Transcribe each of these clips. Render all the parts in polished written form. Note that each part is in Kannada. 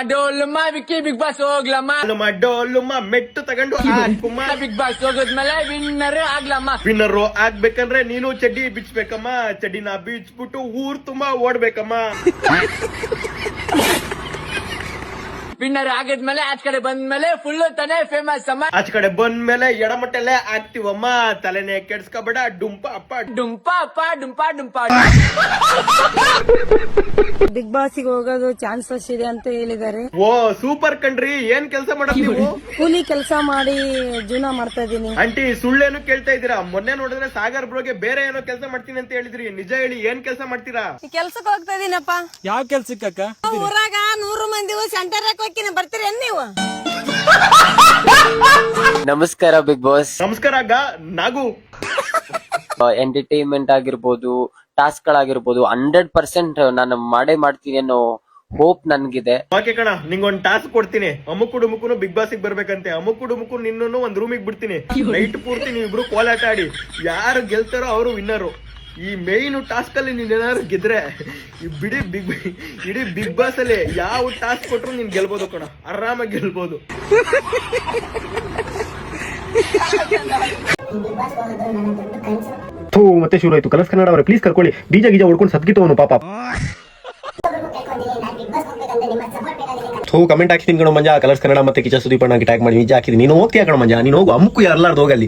ಡೋಲುಮ್ಮ ವಿಕ್ಕಿ ಬಿಗ್ ಬಾಸ್ ಹೋಗ್ಲಮ್ಮ ಡೋಲುಮ್ಮ ಮೆಟ್ಟು ತಗೊಂಡು ಹಾಕುಮ್ಮ. ಬಿಗ್ ಬಾಸ್ ಹೋಗದ್ಮೇಲೆ ವಿನ್ನರ್ ಆಗ್ಲಮ್ಮ. ವಿನ್ನರು ಆಗ್ಬೇಕಂದ್ರೆ ನೀನು ಚಡ್ಡಿ ಬಿಚ್ಬೇಕಮ್ಮ. ಚಡ್ಡಿನ ಬಿಚ್ಬಿಟ್ಟು ಊರ್ ತುಂಬಾ ಓಡ್ಬೇಕಮ್ಮ. ವಿನ್ನರ್ ಆಗಿದ್ಮೇಲೆ ಆಚ ಕಡೆ ಬಂದ್ಮೇಲೆ ಫುಲ್ ತಾನೇ ಫೇಮಸ್ ಅಮ್ಮ. ಆಚ ಕಡೆ ಬಂದ್ಮೇಲೆ ಎಡಮಟ್ಟಲ್ಲೇ ಆಗ್ತಿವಮ್ಮ. ತಲೆನೇ ಕೆಡ್ಸ್ಕೊಬೇಡ. ಡುಂಪ ಅಪ್ಪ ಡುಂಪ ಅಪ್ಪ ಡುಂಪ ಡುಂಪ. ಬಿಗ್ ಬಾಸ್ ಹೋಗೋದು ಚಾನ್ಸಸ್ ಇದೆ ಅಂತ ಹೇಳಿದ್ದಾರೆ. ಓ ಸೂಪರ್ ಕಣ್ರಿ. ಏನ್ ಕೆಲಸ ಮಾಡೋದು ನೀವು? ಕೂಲಿ ಕೆಲಸ ಮಾಡಿ ಜೀವನ ಮಾಡ್ತಾ ಇದೀನಿ. ಆಂಟಿ ಸುಳ್ಳೇನು ಕೇಳ್ತಾ ಇದ್ದೀರಾ? ಮೊನ್ನೆ ನೋಡಿದ್ರೆ ಸಾಗರ್ ಬ್ರೋಗೆ ಬೇರೆ ಏನೋ ಕೆಲಸ ಮಾಡ್ತೀನಿ ಅಂತ ಹೇಳಿದ್ರಿ. ನಿಜ ಹೇಳಿ ಏನ್ ಕೆಲಸ ಮಾಡ್ತೀರಾ? ಕೆಲ್ಸಕ್ಕೆ ಹೋಗ್ತಾ ಇದೀನಪ್ಪ. ಯಾವ ಕೆಲ್ಸಕ್ಕ? ಊರಾಗ 100 ಮಂದಿ ಸೆಂಟರ್ ಹಾಕೋಕಿನ ಬರ್ತೀರೇನ್ ನೀವು? ನಮಸ್ಕಾರ ಬಿಗ್ ಬಾಸ್. ನಮಸ್ಕಾರ ನಾಗು. ಎಂಟರ್ಟೈನ್ಮೆಂಟ್ ಆಗಿರ್ಬೋದು, ಟಾಸ್ಕ್ ಗಳಾಗಿರ್ಬೋದು 100% ನಾನು ಮಾಡೇ ಮಾಡ್ತೀನಿ ಅನ್ನೋ ಹೋಪ್ ನನ್ಗಿದೆ. ಓಕೆ ಕಣ, ನಿಂಗೊಂದ್ ಟಾಸ್ಕ್ ಕೊಡ್ತೀನಿ. ಅಮುಕು ಡುಮುಕುನು ಬಿಗ್ ಬಾಸ್ ಬರ್ಬೇಕಂತೆ. ಅಮುಕು ಡುಮುಕು ನಿನ್ನೂ ಒಂದ್ ರೂಮಿಗೆ ಬಿಡ್ತೀನಿ. ನೈಟ್ ಪೂರ್ತಿ ನೀವಿಬ್ರು ಕೋಲಾಟ ಆಡಿ. ಯಾರು ಗೆಲ್ತಾರೋ ಅವರು ವಿನ್ನರು. ಈ ಮೇನ್ ಟಾಸ್ಕ್ ಅಲ್ಲಿ ನೀನೇನಾದ್ರು ಗೆದ್ರೆ ಇಡೀ ಬಿಗ್ ಬಾಸ್ ಅಲ್ಲಿ ಯಾವ ಟಾಸ್ಕ್ ಕೊಟ್ರು ನೀನ್ ಗೆಲ್ಬೋದು ಕಣ. ಆರಾಮಾಗಿ ಗೆಲ್ಬೋದು. ಮತ್ತೆ ಶುರು ಆಯ್ತು. ಕಲರ್ಸ್ ಕನ್ನಡ ಅವರೇ ಪ್ಲೀಸ್ ಕರ್ಕೊಳ್ಳಿ. ಬೀಜ ಗೀಜ ಹೊಡ್ಕೊಂಡು ಸದ್ಗಿತ್ತವನು ಪಾಪ. ಕಮೆಂಟ್ ಹಾಕ್ತೀನಿ ಕಣ ಮಂಜಾ. ಕಲರ್ಸ್ ಕನ್ನಡ ಮತ್ತೆ ಕಿಚ ಸುದೀಪ್ ಅಣ್ಣ ಟ್ಯಾಗ್ ಮಾಡಿ ನಿಜ ಹಾಕಿದೀನಿ. ನೀನು ಹೋಗ್ತೀಯ ಕಣ ಮಂಜಾ. ನೀನು ಹೋಗು. ಅಮ್ಮಕ್ಕೂ ಯಾರ್ಲಾರ್ದು ಹೋಗಲ್ಲಿ.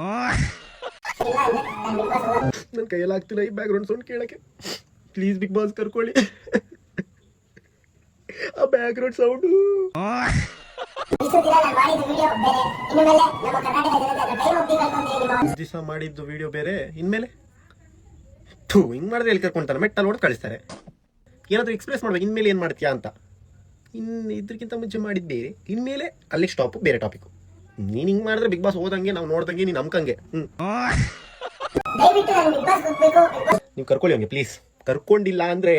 ನನ್ ಕೈಯಲ್ಲಿ ಆಗ್ತಿಲ್ಲ ಈ ಬ್ಯಾಕ್ ಗ್ರೌಂಡ್ ಸೌಂಡ್ ಕೇಳಕ್ಕೆ. ಪ್ಲೀಸ್ ಬಿಗ್ ಬಾಸ್ ಕರ್ಕೊಳ್ಳಿ. ಆ ಬ್ಯಾಕ್ ಗ್ರೌಂಡ್ ಸೌಂಡ್ ದಿವಸ ಮಾಡಿದ್ದು ವಿಡಿಯೋ ಬೇರೆ. ಇನ್ಮೇಲೆ ಹಿಂಗ್ ಮಾಡಿದ್ರೆ ಎಲ್ಲಿ ಕರ್ಕೊಂತಾರೆ? ಮೆಟ್ಟಲ್ಲಿ ಹೊಡೆದು ಕಳಿಸ್ತಾರೆ. ಏನಾದ್ರೂ ಎಕ್ಸ್ಪ್ರೆಸ್ ಮಾಡ್ಬೇಕು. ಇನ್ಮೇಲೆ ಏನ್ ಮಾಡ್ತೀಯಾ ಅಂತ. ಇದ್ರಕ್ಕಿಂತ ಮುಂಚೆ ಮಾಡಿದ್ ಬೇರೆ. ಇನ್ಮೇಲೆ ಅಲ್ಲಿ ಸ್ಟಾಪ್, ಬೇರೆ ಟಾಪಿಕ್. ನೀನ್ ಹಿಂಗ್ ಮಾಡಿದ್ರೆ ಬಿಗ್ ಬಾಸ್ ಹೋದಂಗೆ, ನಾವು ನೋಡ್ದಂಗೆ, ನೀನ್ ನಂಬ್ಕಂಗೆ. ನೀವು ಕರ್ಕೊಳ್ಳಿ ಹಂಗೆ ಪ್ಲೀಸ್. ಕರ್ಕೊಂಡಿಲ್ಲ ಅಂದ್ರೆ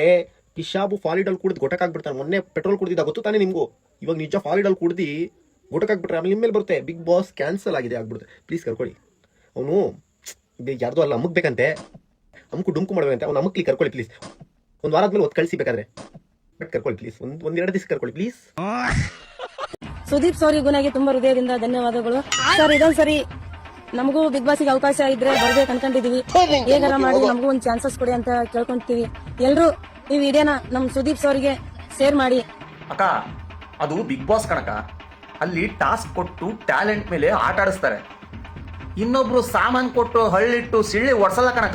ಪಿಶಾಬು ಫಾಲಿಡಲ್ ಕುಡಿದು ಗೊಟಕಾಗ್ಬಿಡ್ತಾನೆ. ಮೊನ್ನೆ ಪೆಟ್ರೋಲ್ ಕುಡಿದಿದ್ದ ಗೊತ್ತು ತಾನೆ ನಿಮ್ಗೂ. ಇವಾಗ ನಿಜ ಫಾಲಿಡಲ್ ಕುಡ್ದು ಗೊಟಕಾಗ್ಬಿಟ್ರೆ ಆಮೇಲೆ ನಿಮ್ಮೇಲೆ ಬರುತ್ತೆ. ಬಿಗ್ ಬಾಸ್ ಕ್ಯಾನ್ಸಲ್ ಆಗಿದೆ ಆಗ್ಬಿಡುತ್ತೆ. ಪ್ಲೀಸ್ ಕರ್ಕೊಳ್ಳಿ. ಅವನು ಯಾರ್ದು ಅಲ್ಲ ಅಮ್ಮಕ್ ಬೇಕಂತೆ. ಅಮ್ಮಕು ಡುಮ್ಕು ಮಾಡ್ಬೇಕಂತೆ. ಅವ್ನು ಅಮ್ಮಕ್ಲಿ ಕರ್ಕೊಳ್ಳಿ ಪ್ಲೀಸ್. ಒಂದು ವಾರದ್ಮೇಲೆ ಒತ್ತು ಕಳಿಸಿಬೇಕಾದ್ರೆ ಬಟ್ ಕರ್ಕೊಳ್ಳಿ ಪ್ಲೀಸ್. ಒಂದೆರಡು ದಿವಸ ಕರ್ಕೊಳ್ಳಿ ಪ್ಲೀಸ್. ಸುದೀಪ್ ಸರ್ ಗುಣಗೆ ತುಂಬಾ ಹೃದಯದಿಂದ ಧನ್ಯವಾದಗಳು ಸರ್. ಇದೊಂದ್ಸರಿ ನಮಗೂ ಬಿಗ್ ಬಾಸ್ಗೆ ಅವಕಾಶ ಇದ್ರೆ ಬರ್ಬೇಕು ಅನ್ಕೊಂಡಿದೀವಿ. ಹೇಗಾರ ಮಾಡಿ ನಮಗೂ ಒಂದು ಚಾನ್ಸಸ್ ಕೊಡಿ ಅಂತ ಕೇಳ್ಕೊಂತೀವಿ. ಎಲ್ರು ಈ ವಿಡಿಯೋನ ನಮ್ ಸುದೀಪ್ ಸರ್ಗೆ ಶೇರ್ ಮಾಡಿ. ಅಕ್ಕ, ಅದು ಬಿಗ್ ಬಾಸ್ ಕಣಕ. ಅಲ್ಲಿ ಟಾಸ್ಕ್ ಕೊಟ್ಟು ಟ್ಯಾಲೆಂಟ್ ಮೇಲೆ ಆಟ ಆಡಿಸ್ತಾರೆ. ಇನ್ನೊಬ್ರು ಸಾಮಾನ್ ಕೊಟ್ಟು ಹಳ್ಳಿಟ್ಟು ಸಿಳ್ಳಿ ಒಡ್ಸಲ್ಲ ಕಣಕ.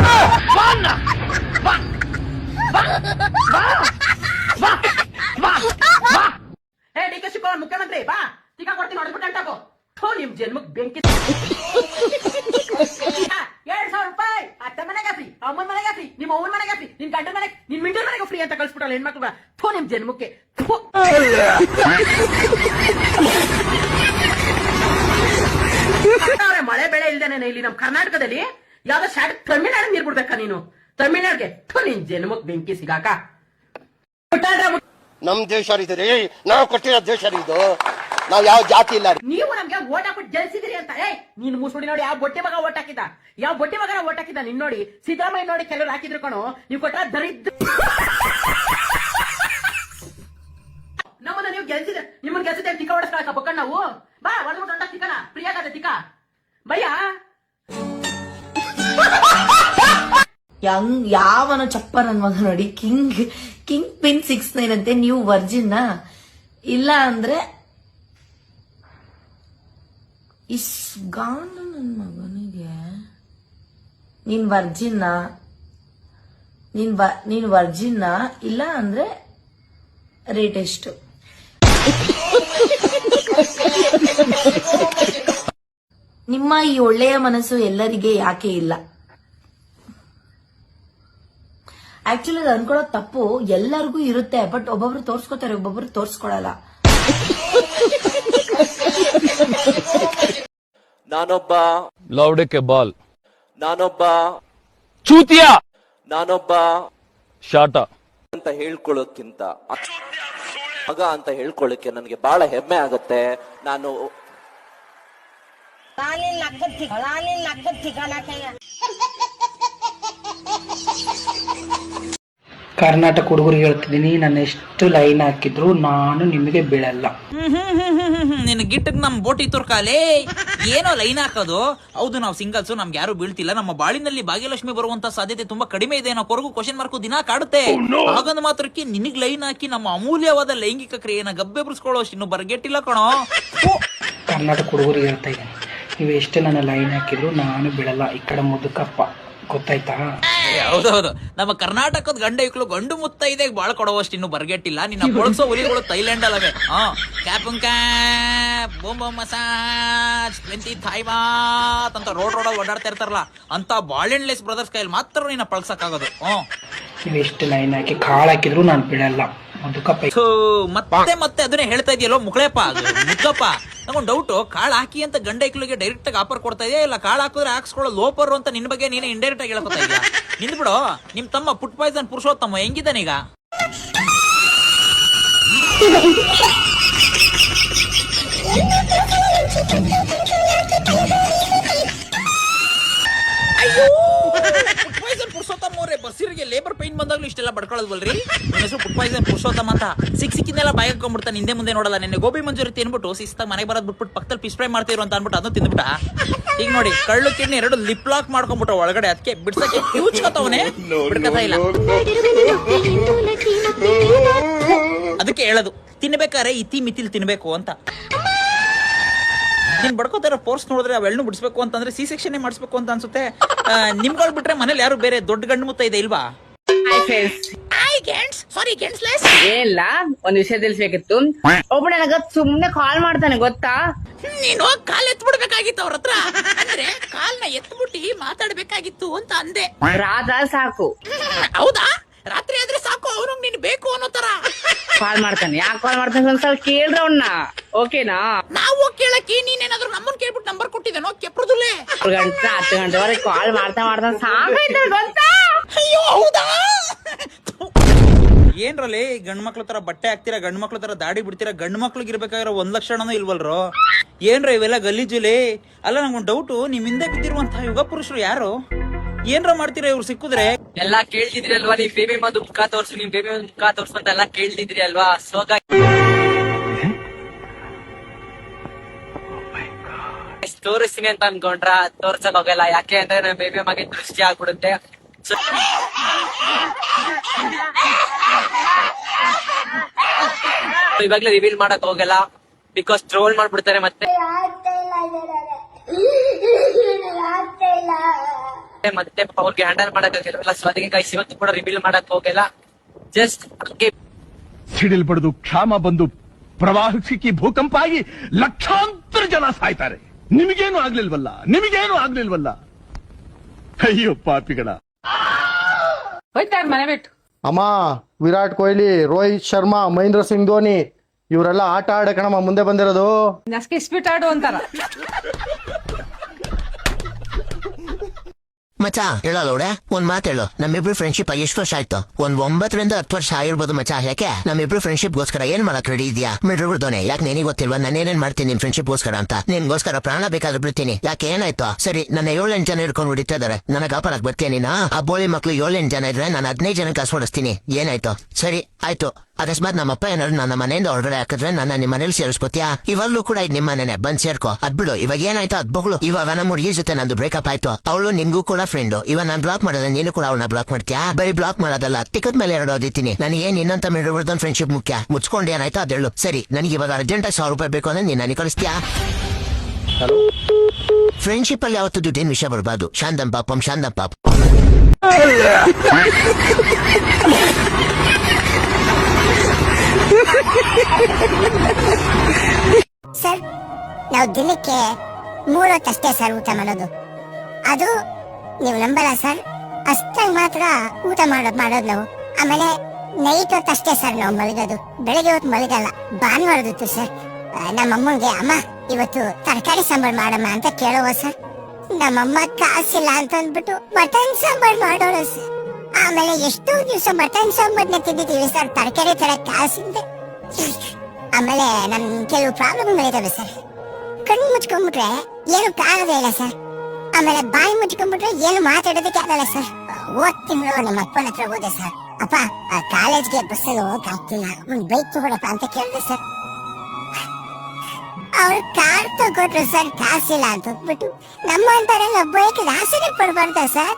ಮುಖ್ಯಮಂತ್ರಿ ಬಾ ಟೀಕಾ ಕೊಡ್ತೀನಿ. ಹೊಡೆದ್ಬಿಟ್ಟು ನಿಮ್ ಜನ್ಮಕ್ ಬೆಂಕಿ. 2,000 ರೂಪಾಯಿ ಅತ್ತ ಮನೆಗೆ ಫ್ರೀ, ಅಮ್ಮನ ಮನೆಗೆ ಫ್ರೀ, ನಿಮ್ಮ ಅವ್ವನ ಮನೆಗೆ ಫ್ರೀ, ನಿನ್ ಗಂಡನ ಮನೆಗೆ, ನಿನ್ ಮಿಂಟರ್ ಮನೆಗೆ ಫ್ರೀ ಅಂತ ಕಳ್ಸ್ಬಿಟ್ಟಲ್ಲ ಹೆಣ್ಮಕ್ಳು. ಥೋ ನಿಮ್ ಜನ್ಮಕ್ಕೆ. ಮಳೆ ಬೆಳೆ ಇಲ್ದೇನೆ ಇಲ್ಲಿ ನಮ್ ಕರ್ನಾಟಕದಲ್ಲಿ ಯಾವ್ದೋ ಶಾಟ್ ತಮಿಳ್ನಾಡಿಗೆ ನೀರ್ ಬಿಡ್ಬೇಕಾ ನೀನು? ತಮಿಳ್ನಾಡಿಗೆ ಥೋ ನಿನ್ ಜನ್ಮಕ್ ಬೆಂಕಿ ಸಿಗಾಕ. ನಮ್ ದೇಶ ರೀ, ನಾವು ಕೊಟ್ಟಿರೋ ದೇಶ ಇದು. ನಾವ್ ಯಾವ ಜಾತಿ ಇಲ್ಲ. ನೀವು ನಮ್ಗೆ ಓಟ್ ಹಾಕ್ಬಿಟ್ಟು ಗೆಲ್ಸಿದಿರಿ ಅಂತ. ನೀನ್ ಮುಸುಡಿ ನೋಡಿ ಯಾವ ಬೊಟ್ಟೆ ಮಗ ಓಟ್ ಹಾಕಿದ, ಯಾವ ಬೊಟ್ಟೆ ಮಗನ ಓಟ್ ಹಾಕಿದ. ನಿನ್ ನೋಡಿ ಸಿದ್ದರಾಮಯ್ಯ ನೋಡಿ ಕೆಲವರು ಹಾಕಿದ್ರು ಕಣೋ. ನೀವು ಕೊಟ್ಟ ದರಿದ್ರ ನಮ್ಮನ್ನ ನೀವು ಗೆಲ್ಸಿದ್ರೆ ನಿಮ್ಮನ್ನ ಗೆಲ್ಸಿದ್ರೆ ಟಿಕ ಹೊಡೆಸ್ಕೊಳಕ ಬೊಕ್ಕಣ್ಣ ನಾವು. ಬಾ ಹೊಡೆದ್ಬಿಟ್ಟು ಹೊಂಟ ಟಿಕನ ಪ್ರಿಯಾಗದ ಟಿಕ ಭಯ್ಯ. ಯಾವನ ಚಪ್ಪ ನನ್ ಮಗ ನೋಡಿ. ಕಿಂಗ್ ಪಿನ್ 69 ಅಂತೆ. ನೀವು ವರ್ಜಿನ್ ಇಲ್ಲ ಅಂದ್ರೆ ಇಸ್ಗಾನ್ ನನ್ ಮಗನಿಗೆ. ನೀನ್ ವರ್ಜಿನ್ನ ಇಲ್ಲ ಅಂದ್ರೆ ರೇಟ್ ಎಷ್ಟು? ನಿಮ್ಮ ಈ ಒಳ್ಳೆಯ ಮನಸ್ಸು ಎಲ್ಲರಿಗೆ ಯಾಕೆ ಇಲ್ಲ? ಆಕ್ಚುಲಿ ಅದು ಅನ್ಕೊಳ್ಳೋದು ತಪ್ಪು. ಎಲ್ಲರಿಗೂ ಇರುತ್ತೆ, ಬಟ್ ಒಬ್ಬೊಬ್ರು ತೋರ್ಸ್ಕೊತಾರೆ, ಒಬ್ಬೊಬ್ರು ತೋರ್ಸ್ಕೊಳಲ್ಲ. ನಾನೊಬ್ಬ ಲೌಡಕ್ಕೆ ಬಾಲ್, ನಾನೊಬ್ಬ ಚೂತಿಯ, ನಾನೊಬ್ಬ ಶಾಟ ಅಂತ ಅಂತ ಹೇಳ್ಕೊಳ್ಳೋಕ್ಕಿಂತ ಮಗ ಅಂತ ಹೇಳ್ಕೊಳ್ಳಿಕ್ಕೆ ನನಗೆ ಬಹಳ ಹೆಮ್ಮೆ ಆಗತ್ತೆ. ನಾನು ಕರ್ನಾಟಕ ಹುಡುಗರಿಗೆ ಹೇಳ್ತಿದ್ದೀನಿ, ನಾನು ಎಷ್ಟು ಲೈನ್ ಹಾಕಿದ್ರು ನಾನು ನಿಮಗೆ ಬೀಳಲ್ಲ. ನಿನ್ ಗಿಟ್ಟಕ್ ನಮ್ ಬೋಟಿ ತುರ್ಕಾಲೇ ಏನೋ ಲೈನ್ ಹಾಕೋದು. ಹೌದು, ನಾವು ಸಿಂಗಲ್ಸ್, ನಮ್ಗೆ ಯಾರು ಬೀಳ್ತಿಲ್ಲ. ನಮ್ಮ ಬಾಳಿನಲ್ಲಿ ಭಾಗ್ಯಲಕ್ಷ್ಮಿ ಬರುವಂತ ಸಾಧ್ಯತೆ ತುಂಬಾ ಕಡಿಮೆ ಇದೆ. ನಾವು ಕೊರಗು ಕ್ವಶನ್ ಮಾರ್ಕು ದಿನ ಕಾಡುತ್ತೆ. ಹಾಗಂದ ಮಾತ್ರಕ್ಕೆ ನಿನಗ್ ಲೈನ್ ಹಾಕಿ ನಮ್ಮ ಅಮೂಲ್ಯವಾದ ಲೈಂಗಿಕ ಕ್ರಿಯೆನ ಗಬ್ಬೆ ಬಿಡಿಸ್ಕೊಳ್ಳೋಷ್ಟು ಇನ್ನು ಬರ್ಗೆಟ್ಟಿಲ್ಲ ಕಣೋ. ಕರ್ನಾಟಕ ಹುಡುಗರಿಗೆ ಹೇಳ್ತಾ ಇದ್ದೀನಿ, ನೀವು ಎಷ್ಟು ನನ್ನ ಲೈನ್ ಹಾಕಿದ್ರು ನಾನು ಬೀಳಲ್ಲ. ಈ ಕಡೆ ಮುದುಕಪ್ಪ, ಗೊತ್ತಾಯ್ತಾ? ಹೌದೌದು, ನಮ್ಮ ಕರ್ನಾಟಕದ ಗಂಡ ಇಕ್ಳು ಗಂಡು ಮುತ್ತೈದೆ ಬಾಳ್ ಕೊಡುವಷ್ಟು ಇನ್ನು ಬರ್ಗೆಟ್ಟಿಲ್ಲ. ನಿನ್ನ ಬಳಸೋ ಹುಲಿಗಳು ಥೈಲ್ಯಾಂಡ್ ಅಲ್ಲವೇ. ಕ್ಯಾಪುಂಗ್ ಕ್ಯಾಪ್, boom boom massage, plenty Thai ಮಾತ್ ಅಂತ ರೋಡ್ ಓಡಾಡ್ತಾ ಇರ್ತಾರಲ್ಲ, ಅಂತ ಬಾಳೆಣ್ಲೆಸ್ ಬ್ರದರ್ಸ್ ಕೈಯಲ್ಲಿ ಮಾತ್ರ ನಿನ್ನ ಪಳ್ಸಕ್ಕಾಗೋದು. ನೀವು ಎಷ್ಟು ಲೈನ್ ಹಾಕಿ ಕಾಳು ಹಾಕಿದ್ರು ನಾನು ಬೀಳಲ್ಲ, ಮುದುಕಪ್ಪ. ಮತ್ತೆ ಮತ್ತೆ ಅದನ್ನೇ ಹೇಳ್ತಾ ಇದೆಯಲ್ಲೋ ಮುಕ್ಳೆಪ್ಪ, ಅದು ಮುದ್ದಪ್ಪ. ನಂಗೊಂದು ಡೌಟ್, ಕಾಳು ಹಾಕಿ ಅಂತ ಗಂಡ ಇಕ್ಳಿಗೆ ಡೈರೆಕ್ಟ್ ಆಗಿ ಆಫರ್ ಕೊಡ್ತಾ ಇದೆಯಾ, ಇಲ್ಲ ಕಾಳು ಹಾಕಿದ್ರೆ ಹಾಕ್ಸ್ಕೊಳ್ಳೋ ಲೋಪರ್ ಅಂತ ನಿನ್ ಬಗ್ಗೆ ನೀನೇ ಇಂಡೈರೆಕ್ಟ್ ಆಗಿ ಹೇಳ್ಕೊತಾ ಇದೆಯಾ? ನಿಂದ್ ಬಿಡು, ನಿಮ್ ತಮ್ಮ ಫುಡ್ ಪಾಯ್ಸನ್ ಪುರುಷೋತ್ತಮ ಹೆಂಗಿದ್ದಾನೀಗ? ಫುಡ್ ಪಾಯ್ಸನ್ ಪುರುಷೋತ್ತಮ ಅವರೇ, ಬಸ್ಸಿರಿಗೆ ಲೇಬರ್ ಪೈನ್ ಬಂದಾಗ್ಲೂ ಇಷ್ಟೆಲ್ಲ ಬಡ್ಕೊಳ್ಳೋದ್ವಲ್ರಿ? ನನ್ನ ಹೆಸರು ಫುಡ್ ಪಾಯ್ಸನ್ ಪುರುಷೋತ್ತಮ ಅಂತ. ಸಿಕ್ಕಿಂದೆಲ್ಲ ಬಾಯಿ ಹಾಕೊಂಡ್ಬಿಡ್ತಾನೆ, ಹಿಂದೆ ಮುಂದೆ ನೋಡಲ್ಲ. ನೆನ್ನೆ ಗೋಬಿ ಮಂಚೂರಿ ತಿನ್ಬಿಟ್ಟು ಶಿಸ್ತಾಗಿ ಮನೆಗೆ ಬರೋದ್ ಬಿಟ್ಬಿಟ್ಟು ಪಕ್ಕದಲ್ಲಿ ಫಿಶ್ ಫ್ರೈ ಮಾಡ್ತಿರೋ ಅಂತ ಅನ್ಬಿಟ್ಟು ಅದನ್ನು ತಿಂದ್ಬಿಟ್ಟ. ಈಗ ನೋಡಿ, ಕಳ್ಳು ಕಿಡ್ನಿ ಎರಡು ಲಿಪ್ ಲಾಕ್ ಮಾಡ್ಕೊಂಡ್ಬಿಟ್ಟ ಒಳಗಡೆ. ಅದಕ್ಕೆ ಬಿಡ್ಸಕ್ಕೆ ಕ್ಯೂಚ್ಕೊತವನೆ, ಬಿಡ್ಕತಾ ಇಲ್ಲ. ಅದಕ್ಕೆ ಹೇಳೋದು, ತಿನ್ಬೇಕಾರೆ ಇತಿ ಮಿತಿಲ್ ತಿನ್ಬೇಕು ಅಂತ. ನೀನ್ ಬಡ್ಕೋತಾರ ಫೋರ್ಸ್ ನೋಡಿದ್ರೆ ಅವೆಲ್ಲೂ ಬಿಡಿಸ್ಬೇಕು ಅಂತಂದ್ರೆ ಸಿ ಸೆಕ್ಷನ್ ಮಾಡಿಸ್ಬೇಕು ಅಂತ ಅನ್ಸುತ್ತೆ. ನಿಮ್ಗಳು ಬಿಟ್ರೆ ಮನೇಲಿ ಯಾರು ಬೇರೆ ದೊಡ್ಡ ಗಂಡು ಮುತ್ತ ಇದೆ ಇಲ್ವಾ? ಏನಿಲ್ಲ, ಒಂದ್ ವಿಷಯ ತಿಳಿಸ್ಬೇಕಿತ್ತು. ಒಬ್ಬ ನನಗ ಸುಮ್ನೆ ಕಾಲ್ ಮಾಡ್ತಾನೆ, ಗೊತ್ತಾ? ನೀನು ಕಾಲ್ ಎತ್ಬಿಡ್ಬೇಕಾಗಿತ್ತು ಅವ್ರ ಹತ್ರ. ಅಂದ್ರೆ ಕಾಲ್ನ ಎತ್ಬಿಟ್ಟು ಮಾತಾಡ್ಬೇಕಾಗಿತ್ತು ಅಂತ ಅಂದೆ. ರಾಧಾ ಸಾಕು. ಹೌದಾ? ರಾತ್ರಿ ಆದ್ರೆ ಸಾಕು, ಅವ್ರು ನೀನ್ ಬೇಕು ಅನ್ನೋ ತರ ಕಾಲ್ ಮಾಡ್ತಾನೆ. ಯಾಕೆ ಕಾಲ್ ಮಾಡ್ತಾನೆ ಒಂದ್ಸಲ ಕೇಳ್ರ ಅವನ್ನ, ಓಕೆನಾ? ನಾವು ಕೇಳಕ್ಕೆ ನೀನೇನಾದ್ರೂ ನಮ್ಮನ್ ಕೇಳ್ಬಿಟ್ಟು ನಂಬರ್ ಕೊಟ್ಟಿದ್ದೇನೋ ಕೆಪ್ರದುಲ್ಲೇ? 10 ಗಂಟೆವರೆಗೆ ಕಾಲ್ ಮಾಡ್ತಾ ಸಾಕೈತೆ, ಗೊತ್ತಾ? ಅಯ್ಯೋ ಹೌದಾ? ಏನ್ರಲ್ಲಿ ಗಂಡ್ ಮಕ್ಳ ತರ ಬಟ್ಟೆ ಹಾಕ್ತೀರಾ, ಗಂಡ್ ಮಕ್ಳ ತರ ದಾಡಿ ಬಿಡ್ತೀರಾ, ಗಂಡ್ ಮಕ್ಳಿಗೆ ಇರ್ಬೇಕಾಗಿರೋ 1 ಲಕ್ಷಣನೂ ಇಲ್ವಲ್ರೋ? ಏನ್ರ ಇವೆಲ್ಲ ಗಲೀಜುಲಿ? ಅಲ್ಲ, ನಂಗೊಂದು ಡೌಟು, ನಿಮ್ ಹಿಂದೆ ಬಿದ್ದಿರುವಂತಹ ಯುಗ ಪುರುಷರು ಯಾರು? ಏನ್ರ ಮಾಡ್ತೀರಾ ಇವ್ರು ಸಿಕ್ಕಿದ್ರೆ? ಎಲ್ಲಾ ಕೇಳ್ತಿದ್ರಿ ಅಲ್ವಾ, ನಿಮ್ ಬೇಬಿ ಬಂದು ಮುಖ ತೋರ್ಸು, ನಿಮ್ ಬೇಬಿ ಒಂದು ಮುಖ ತೋರ್ಸು ಅಂತ ಎಲ್ಲಾ ಕೇಳ್ತಿದ್ರಿ ಅಲ್ವಾ? ತೋರಿಸ್ತೀನಿ ಅಂತ ಅನ್ಕೊಂಡ್ರ ತೋರ್ಸಕ್ ಹೋಗಲ್ಲ. ಯಾಕೆ ಅಂದ್ರೆ ನಮ್ ಬೇಬಿ ಮಗೆ ದೃಷ್ಟಿ ಆಗ್ಬಿಡುತ್ತೆ. ಇವಾಗ್ಲೇ ರಿವೀಲ್ ಮಾಡಕ್ ಹೋಗಲ್ಲ, ಬಿಕಾಸ್ ಟ್ರೋಲ್ ಮಾಡ್ಬಿಡ್ತಾರೆ ಮತ್ತೆ ಮತ್ತೆ ಅವ್ರಿಗೆ ಹ್ಯಾಂಡಲ್ ಮಾಡಕ್ ಆಗಿರಲ್ಲ. ಸೊ ಅದಕ್ಕೆ ಕೈ ಇವತ್ತು ಕೂಡ ರಿವೀಲ್ ಮಾಡಕ್ ಹೋಗಲ್ಲ. ಜಸ್ಟ್ ಸಿಡಿಲ್ ಬಡಿದು ಕ್ಷಾಮ ಬಂದು ಪ್ರವಾಹ ಸಿಕ್ಕಿ ಭೂಕಂಪ ಆಗಿ ಲಕ್ಷಾಂತರ ಜನ ಸಾಯ್ತಾರೆ. ನಿಮಗೇನು ಆಗ್ಲಿಲ್ವಲ್ಲ. ಅಯ್ಯೋ ಪಾಪಿಗಳ. ಹೋಯ್ತಾರೆ ಮನೆ ಬಿಟ್ಟು. ಅಮ್ಮ, ವಿರಾಟ್ ಕೊಹ್ಲಿ, ರೋಹಿತ್ ಶರ್ಮಾ, ಮಹೇಂದ್ರ ಸಿಂಗ್ ಧೋನಿ ಇವರೆಲ್ಲ ಆಟ ಆಡಕಣಮ್ಮ ಮುಂದೆ ಬಂದಿರೋದು. ಇಸ್ಬಿಟ್ ಆಡು ಅಂತಾರ. ಮಚಾ ಹೇಳೋಳೆ ಒಂದ್ ಮಾತು ಹೇಳು. ನಮ್ಮಿಬ್ರು ಫ್ರೆಂಡ್ಶಿಪ್ ಎಷ್ಟು ವರ್ಷ ಆಯ್ತು? 9 ರಿಂದ 10 ವರ್ಷ ಆಗಿರ್ಬೋದು ಮಚಾ. ಯಾಕೆ ನಮ್ಮಿಬ್ರು ಫ್ರೆಂಡ್ಶಿಪ್ ಗೋಸ್ಕರ ಏನ್ ಮಾಡಕ್ ರೆಡಿ ಇದೆಯಾ? ಮಿಡ್ರದೋನೆ ಯಾಕೆ ನಿನಗೆ ಗೊತ್ತಿಲ್ವಾ ನಾನೇನೇನ್ ಮಾಡ್ತೀನಿ ನಿನ್ ಫ್ರೆಂಡ್ಶಿಪ್ ಗೋಸ್ಕರ ಅಂತ? ನಿನ್ಗೋಸ್ಕರ ಪ್ರಾಣ ಬೇಕಾದ್ರೆ ಬಿಡ್ತೀನಿ. ಯಾಕೆ ಏನಾಯ್ತು? ಸರಿ, ನನ್ನ 7-8 ಜನ ಹಿಡ್ಕೊಂಡು ಹೊಡಿತಾ ಇದಾರೆ, ನನಗೆ ಆಪರಕ್ ಬರ್ತೀನಿ. ಆ ಬೋಳಿ ಮಕ್ಳು 7-8 ಜನ ಇದ್ರೆ ನಾನು 15 ಜನ ಕಾಸು ಹೊಡಿಸ್ತೀನಿ. ಏನಾಯ್ತು? ಸರಿ ಆಯ್ತು. ಅಕಸ್ಮಾತ್ ನಮ್ಮಪ್ಪ ಏನಾದ್ರು ನನ್ನ ಮನೆಯಿಂದ ಹೊರಗಡೆ ಹಾಕಿದ್ರೆ ನನ್ನ ನಿಮ್ಮ ಮನೇಲಿ ಸೇರಿಸ್ಕೊತೀಯಾ? ಇವಾಗ್ಲೂ ಕೂಡ ಇದು ನಿಮ್ಮ ಮನೆನೆ, ಬಂದ್ ಸೇರ್ಕೋ. ಅದ್ಬಿಡು. ಇವಾಗ ಏನಾಯ್ತು ಅದ್ ಬಗಳು. ಇವಾಗ ನಮ್ಮ ಹುಡುಗಿ ಜೊತೆ ನಂದು ಬ್ರೇಕಪ್ ಆಯ್ತು. ಅವಳು ನಿನ್ಗೂ ಕೂಡ ಫ್ರೆಂಡು. ಇವಾಗ ನಾನು ಬ್ಲಾಕ್ ಮಾಡಿದ್ರೆ ನೀನು ಕೂಡ ಅವಳನ್ನ ಬ್ಲಾಕ್ ಮಾಡ್ತೀಯಾ? ಬರೀ ಬ್ಲಾಕ್ ಮಾಡೋದಲ್ಲ, ಟಿಕೆಟ್ ಮೇಲೆ 2 ಓದಿತೀನಿ. ನನಗೆ ನಿನ್ನಂತ ಮಿಡ್ರದನ್ ಫ್ರೆಂಡ್ಶಿಪ್ ಮುಖ್ಯ. ಮುಚ್ಕೊಂಡು ಏನಾಯ್ತು ಅದೆಳ್ಳು. ಸರಿ, ನನಗೆ ಇವಾಗ ಅರ್ಜೆಂಟ್ 1000 ರೂಪಾಯಿ ಬೇಕು ಅಂದ್ರೆ ನೀನ್ ನನಗೆ ಕಳಿಸ್ತೀಯಾ? ಫ್ರೆಂಡ್ಶಿಪ್ ಅಲ್ಲಿ ಯಾವತ್ತು ದುಡ್ಡೇನ್ ವಿಷಯ ಬರಬಾರ್ದು. ಶಾಂತಂ ಪಾಪಂ. ಸರ್, ನಾವು ದಿನಕ್ಕೆ 3 ಹೊತ್ತಷ್ಟೇ ಸರ್ ಊಟ ಮಾಡೋದು. ಅದು ನೀವು ನಂಬಲ್ಲ ಸರ್, ಅಷ್ಟಾಗಿ ಮಾತ್ರ ಊಟ ಮಾಡೋದು ನಾವು. ಆಮೇಲೆ ನೈಟ್ ಹೊತ್ತಷ್ಟೇ ಸರ್ ನಾವು ಮಲಗೋದು, ಬೆಳಗ್ಗೆ ಹೊತ್ತು ಮಲಗಲ್ಲ. ಭಾನುವಾರದಿತ್ತು ಸರ್, ನಮ್ಮಮ್ಮಂಗೆ ಅಮ್ಮ ಇವತ್ತು ತರಕಾರಿ ಸಾಂಬಾರ್ ಮಾಡಮ್ಮ ಅಂತ ಕೇಳೋವ ಸರ್. ನಮ್ಮಮ್ಮ ಕಾಸಿಲ್ಲ ಅಂತ ಅಂದ್ಬಿಟ್ಟು ಮಟನ್ ಸಾಂಬಾರ್ ಮಾಡೋಳು ಸರ್. ಆಮೇಲೆ ಎಷ್ಟೋ ದಿವಸ ಮಟನ್ ಸಾಂಬಾರ್ನ ತಿಂದಿದ್ದೀವಿ ಸರ್, ತರಕಾರಿ ತರ ಕಾಸಿಂದ. ಆಮೇಲೆ ನನ್ ಕೆಲವು ಪ್ರಾಬ್ಲಮ್ ಇದಾವೆ ಸರ್. ಕಣ್ಣು ಮುಚ್ಕೊಂಡ್ಬಿಟ್ರೆ ಏನು ಕಾಣದೇ ಇಲ್ಲ ಸರ್. ಆಮೇಲೆ ಬಾಯಿ ಮುಚ್ಕೊಂಡ್ಬಿಟ್ರೆ ಏನು ಮಾತಾಡೋದಕ್ಕೆ ಆಗಲ್ಲ ಸರ್. ಹೋದ್ ತಿಂಗಳು ನಮ್ಮ ಅಪ್ಪನ ಹತ್ರ ಹೋದೆ ಸರ್. ಅಪ್ಪ ಕಾಲೇಜ್ಗೆ ಬಸ್ಸಲ್ಲಿ ಹೋಗಕ್ ಆಗ್ತಿಲ್ಲ, ಒಂದ್ ಬೈಕ್ ತಗೊಳಪ್ಪ ಅಂತ ಕೇಳಿದೆ ಸರ್. ಅವ್ರು ಕಾರ್ ತಗೊಟ್ರು ಸರ್, ಕಾಸಿಲ್ಲ ಅಂತ ಹೋಗ್ಬಿಟ್ಟು. ನಮ್ಮಂತರೆಲ್ಲ ಬೈಕ್ ಆಸೆನೆ ಪಡ್ಬಾರ್ದ ಸರ್.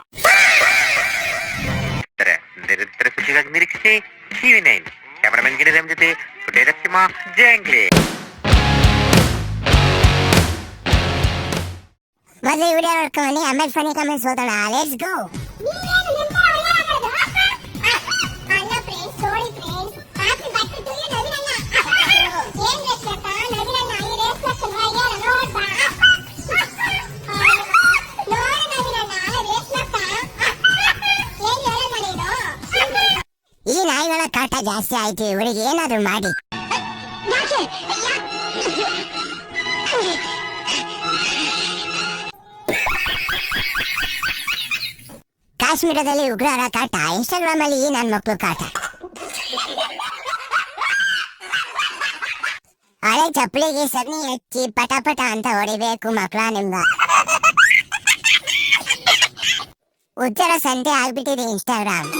ನಿರಂತರ ಖುಷಿಗಾಗಿ ನಿರೀಕ್ಷಿಸಿ TV9 ಕ್ಯಾಮರಾಮನ್ ಗಿರಿರಾಮ್ ಜೊತೆ ಫುಟೇರಸ್ಸಿಮಾ ಜಂಗ್ಲಿ. ಮೊದಲು ವಿಡಿಯೋ ನೋಡ್ಕೊಂಡು ಆಮೇಲೆ ಫನಿ ಕಮೆಂಟ್ಸ್ ಓದೋಣ. Let's go. ಈ ನಾಯಿಗಳ ಕಾಟ ಜಾಸ್ತಿ ಆಯ್ತು, ಇವಳಿಗೆ ಏನಾದ್ರು ಮಾಡಿ. ಕಾಶ್ಮೀರದಲ್ಲಿ ಉಗ್ರರ ಕಾಟ, ಇನ್ಸ್ಟಾಗ್ರಾಮ್ ಅಲ್ಲಿ ನನ್ ಮಕ್ಕಳು ಕಾಟ. ಹಳೆ ಚಪ್ಪಲಿಗೆ ಸಗಣಿ ಹಚ್ಚಿ ಪಟ ಅಂತ ಹೊಡಿಬೇಕು ಮಕ್ಕಳ ನಿಮ್ಗ. ಉಜ್ಜರ ಸಂತೆ ಆಗ್ಬಿಟ್ಟಿದೆ ಇನ್ಸ್ಟಾಗ್ರಾಮ್.